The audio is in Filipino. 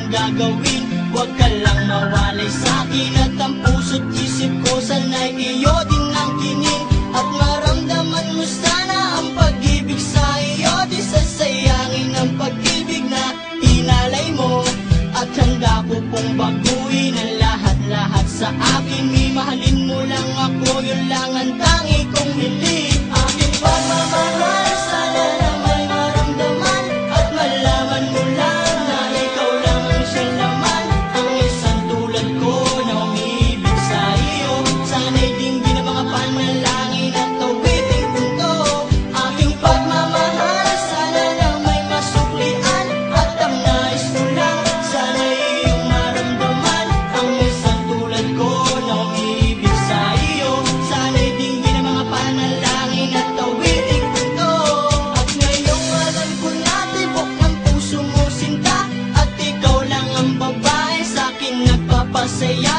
ang gagawin. Huwag ka lang mawalay sa'kin at ang puso't isip ko sana'y iyo din ang kinin. At maramdaman mo sana ang pag-ibig sa iyo, di sasayangin ang pag-ibig na inalay mo. At handa ko pong baguhin ang lahat-lahat sa akin. May mahalin mo lang ako, yun lang ang tangi kong hiling. Aking pagmamahal, sana na may maramdaman at malaman mo lang na ikaw lang ang siyang laman. Ang isang tulad ko na umiibig sa iyo, sana'y dinggin ang mga panalangin at tawiting punto. Aking pagmamahal, sana na may masuklian at ang nais mo lang, sana'y iyong maramdaman. Ang isang tulad ko na umiibig sa iyo, sana'y dinggin ang mga panalangin at tawiting punto. At ngayong alam ko na tibok ng puso mo sinta, at ikaw lang ang babae sa'kin nagpapasaya.